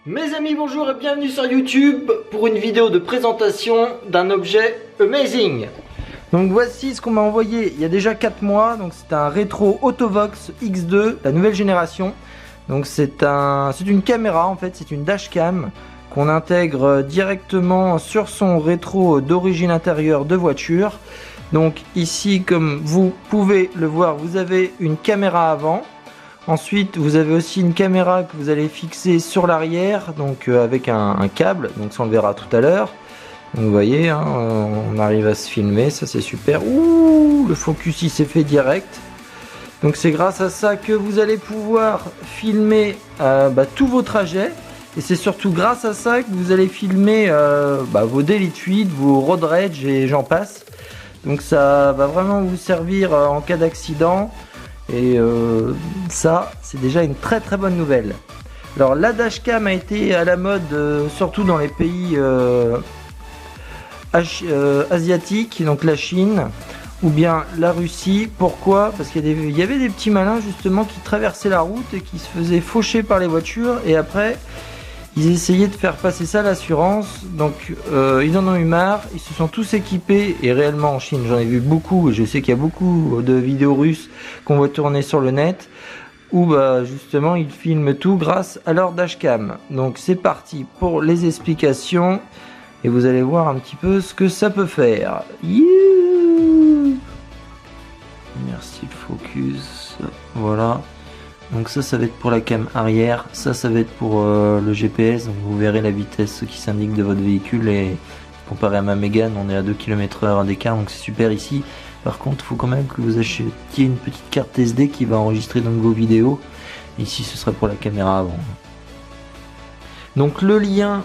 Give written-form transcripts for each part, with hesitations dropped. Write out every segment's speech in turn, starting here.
Mes amis, bonjour et bienvenue sur YouTube pour une vidéo de présentation d'un objet amazing. Donc voici ce qu'on m'a envoyé il y a déjà 4 mois. Donc c'est un rétro Autovox X2, la nouvelle génération. Donc c'est une caméra en fait, c'est une dashcam qu'on intègre directement sur son rétro d'origine intérieure de voiture. Donc ici, comme vous pouvez le voir, vous avez une caméra avant. Ensuite, vous avez aussi une caméra que vous allez fixer sur l'arrière, donc avec un câble, donc ça on le verra tout à l'heure. Vous voyez, hein, on arrive à se filmer, ça c'est super. Ouh, le focus il s'est fait direct. Donc c'est grâce à ça que vous allez pouvoir filmer tous vos trajets. Et c'est surtout grâce à ça que vous allez filmer vos daily tweets, vos road rage et j'en passe. Donc ça va vraiment vous servir en cas d'accident. Et ça, c'est déjà une très très bonne nouvelle. Alors la dashcam a été à la mode surtout dans les pays asiatiques, donc la Chine ou bien la Russie. Pourquoi? Parce qu'il y avait des petits malins justement qui traversaient la route et qui se faisaient faucher par les voitures et après ils essayaient de faire passer ça à l'assurance. Donc ils en ont eu marre, ils se sont tous équipés et réellement en Chine j'en ai vu beaucoup et je sais qu'il y a beaucoup de vidéos russes qu'on voit tourner sur le net où justement ils filment tout grâce à leur dashcam. Donc c'est parti pour les explications et vous allez voir un petit peu ce que ça peut faire. Merci le focus, voilà. Donc ça va être pour la cam arrière, ça va être pour le GPS, donc vous verrez la vitesse qui s'indique de votre véhicule et comparé à ma Mégane on est à 2 km/h d'écart donc c'est super ici. Par contre il faut quand même que vous achetiez une petite carte SD qui va enregistrer donc vos vidéos. Ici ce sera pour la caméra avant. Donc le lien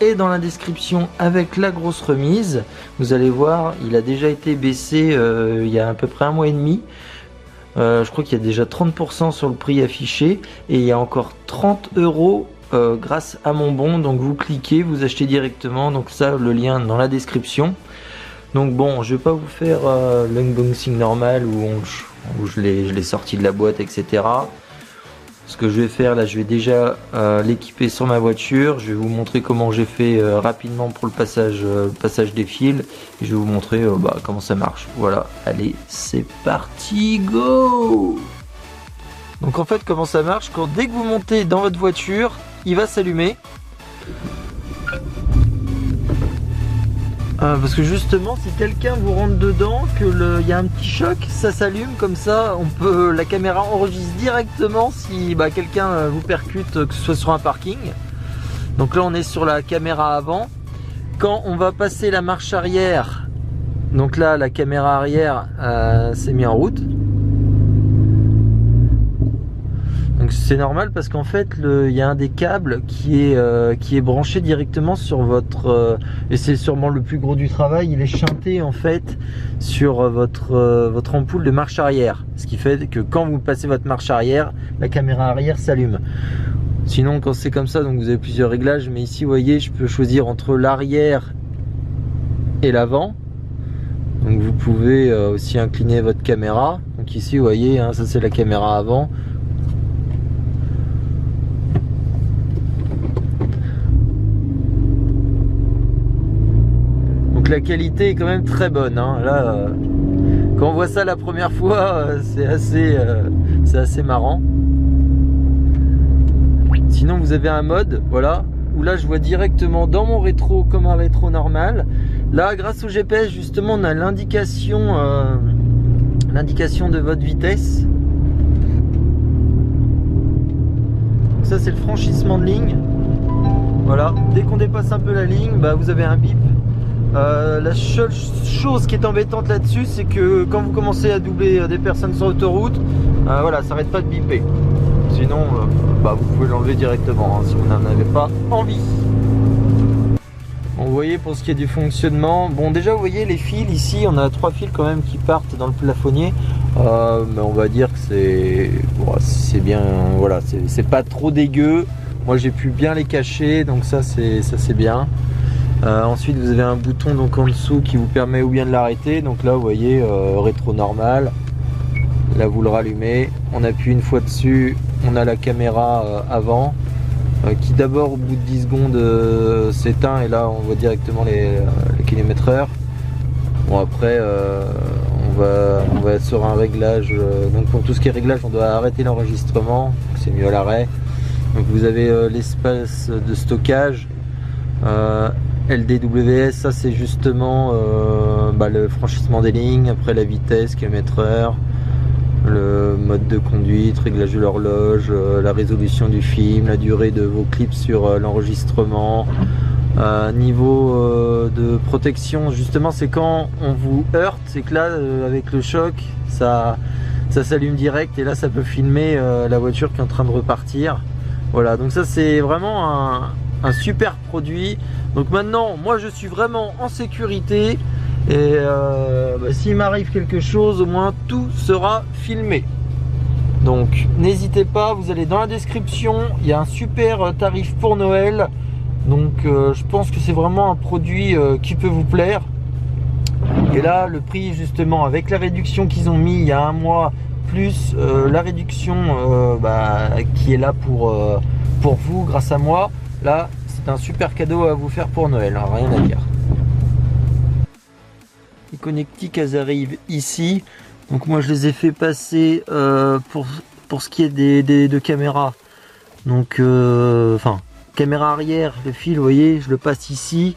est dans la description avec la grosse remise. Vous allez voir il a déjà été baissé il y a à peu près 1 mois et demi. Je crois qu'il y a déjà 30% sur le prix affiché et il y a encore 30 € grâce à mon bon. Donc vous cliquez, vous achetez directement. Donc ça, le lien dans la description. Donc bon, je vais pas vous faire l'unboxing normal où je l'ai sorti de la boîte, etc. Ce que je vais faire là, je vais déjà l'équiper sur ma voiture. Je vais vous montrer comment j'ai fait rapidement pour le passage des fils. Et je vais vous montrer comment ça marche. Voilà, allez, c'est parti, go! Donc en fait, comment ça marche? Dès que vous montez dans votre voiture, il va s'allumer. Parce que justement, si quelqu'un vous rentre dedans, il y a un petit choc, ça s'allume comme ça, la caméra enregistre directement si quelqu'un vous percute, que ce soit sur un parking. Donc là, on est sur la caméra avant. Quand on va passer la marche arrière, donc là, la caméra arrière s'est mise en route. Donc c'est normal parce qu'en fait il y a un des câbles qui est branché directement sur votre et c'est sûrement le plus gros du travail, il est shunté en fait sur votre ampoule de marche arrière, ce qui fait que quand vous passez votre marche arrière, la caméra arrière s'allume. Sinon quand c'est comme ça, donc vous avez plusieurs réglages, mais ici vous voyez je peux choisir entre l'arrière et l'avant. Donc vous pouvez aussi incliner votre caméra. Donc ici vous voyez hein, ça c'est la caméra avant. Donc la qualité est quand même très bonne hein. Là quand on voit ça la première fois c'est assez marrant. Sinon vous avez un mode voilà où là je vois directement dans mon rétro comme un rétro normal. Là grâce au GPS justement on a l'indication de votre vitesse. Donc ça c'est le franchissement de ligne. Voilà, dès qu'on dépasse un peu la ligne vous avez un bip. La seule chose qui est embêtante là-dessus, c'est que quand vous commencez à doubler des personnes sur l'autoroute, voilà, ça n'arrête pas de biper. Sinon, vous pouvez l'enlever directement hein, si vous n'en avez pas envie. Bon, vous voyez pour ce qui est du fonctionnement, bon déjà vous voyez les fils ici, on a 3 fils quand même qui partent dans le plafonnier. Mais on va dire que c'est bien, voilà, c'est pas trop dégueu. Moi j'ai pu bien les cacher, donc ça c'est bien. Ensuite vous avez un bouton donc en dessous qui vous permet ou bien de l'arrêter. Donc là vous voyez rétro normal. Là vous le rallumez, on appuie une fois dessus, on a la caméra avant. qui d'abord au bout de 10 secondes s'éteint et là on voit directement les km/h. Bon après on va être sur un réglage, donc pour tout ce qui est réglage on doit arrêter l'enregistrement, c'est mieux à l'arrêt. Donc vous avez l'espace de stockage, LDWS, ça c'est justement le franchissement des lignes, après la vitesse, km/h, le mode de conduite, réglage de l'horloge, la résolution du film, la durée de vos clips sur l'enregistrement. Niveau de protection, justement c'est quand on vous heurte, c'est que là avec le choc ça s'allume direct et là ça peut filmer la voiture qui est en train de repartir. Voilà, donc ça c'est vraiment un super produit. Donc maintenant moi je suis vraiment en sécurité et s'il m'arrive quelque chose au moins tout sera filmé. Donc n'hésitez pas, vous allez dans la description, il y a un super tarif pour Noël. Donc je pense que c'est vraiment un produit qui peut vous plaire. Et là le prix justement avec la réduction qu'ils ont mis il y a un mois, plus la réduction qui est là pour vous grâce à moi, là c'est un super cadeau à vous faire pour Noël, hein, rien à dire. Les connectiques elles arrivent ici, donc moi je les ai fait passer pour ce qui est de caméras, donc caméra arrière, le fil, vous voyez, je le passe ici,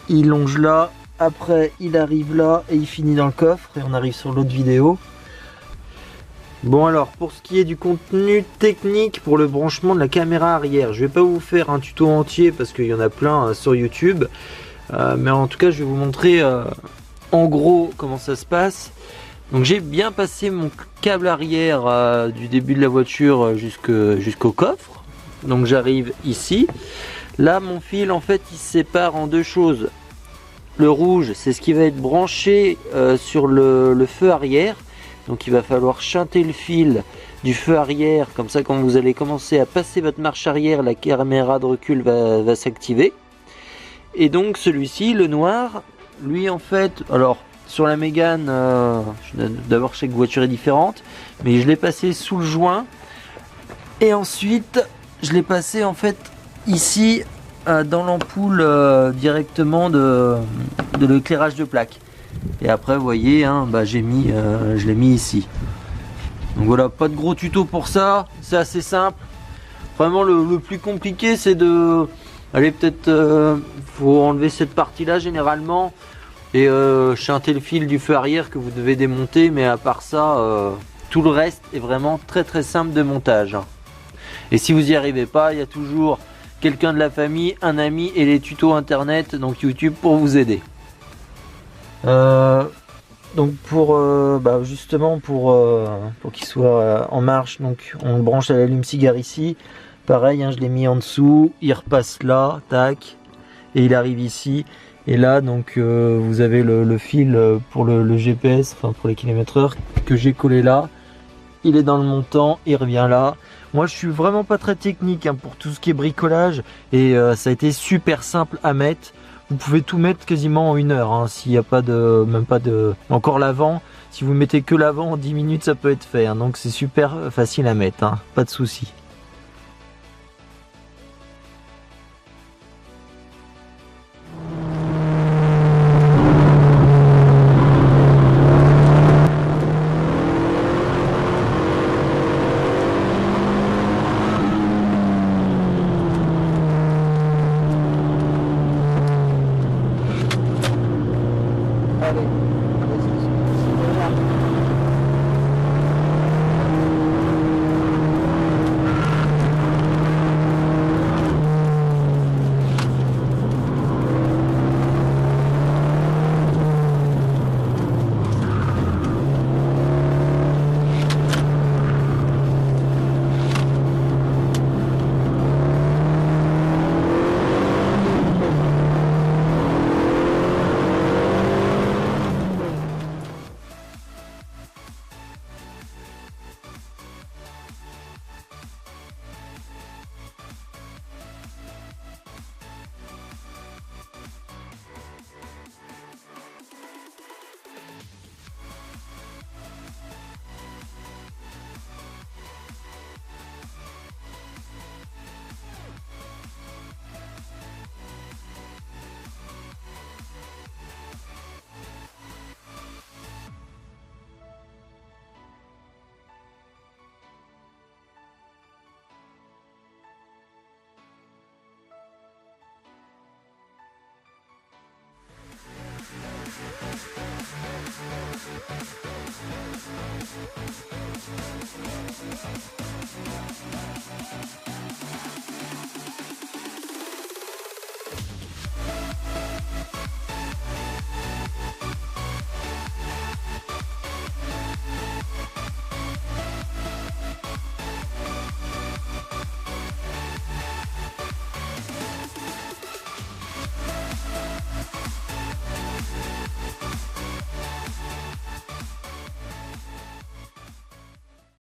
il longe là, après il arrive là et il finit dans le coffre et on arrive sur l'autre vidéo. Bon alors, pour ce qui est du contenu technique pour le branchement de la caméra arrière, je vais pas vous faire un tuto entier parce qu'il y en a plein sur YouTube, mais en tout cas je vais vous montrer en gros comment ça se passe. Donc j'ai bien passé mon câble arrière du début de la voiture jusqu'au coffre. Donc j'arrive ici, là mon fil en fait il se sépare en deux choses. Le rouge c'est ce qui va être branché sur le feu arrière, donc il va falloir chanter le fil du feu arrière, comme ça quand vous allez commencer à passer votre marche arrière, la caméra de recul va s'activer. Et donc celui-ci, le noir, lui en fait, alors sur la Mégane, d'abord chaque voiture est différente, mais je l'ai passé sous le joint et ensuite je l'ai passé en fait ici dans l'ampoule directement de l'éclairage de plaque. Et après vous voyez, hein, je l'ai mis ici. Donc voilà, pas de gros tuto pour ça, c'est assez simple. Vraiment le plus compliqué c'est de... Allez peut-être faut enlever cette partie là généralement et chanter le fil du feu arrière que vous devez démonter, mais à part ça tout le reste est vraiment très simple de montage. Et si vous n'y arrivez pas, il y a toujours quelqu'un de la famille, un ami et les tutos internet, donc YouTube pour vous aider. Donc justement pour qu'il soit en marche, donc on le branche à l'allume-cigare ici. Pareil, hein, je l'ai mis en dessous, il repasse là, tac, et il arrive ici. Et là donc vous avez le fil pour le GPS, enfin pour les km/h que j'ai collé là. Il est dans le montant, il revient là. Moi je suis vraiment pas très technique hein, pour tout ce qui est bricolage et ça a été super simple à mettre. Vous pouvez tout mettre quasiment en 1 heure hein, s'il n'y a pas même pas de... Encore l'avant, si vous mettez que l'avant en 10 minutes ça peut être fait. Hein, donc c'est super facile à mettre, hein, pas de souci.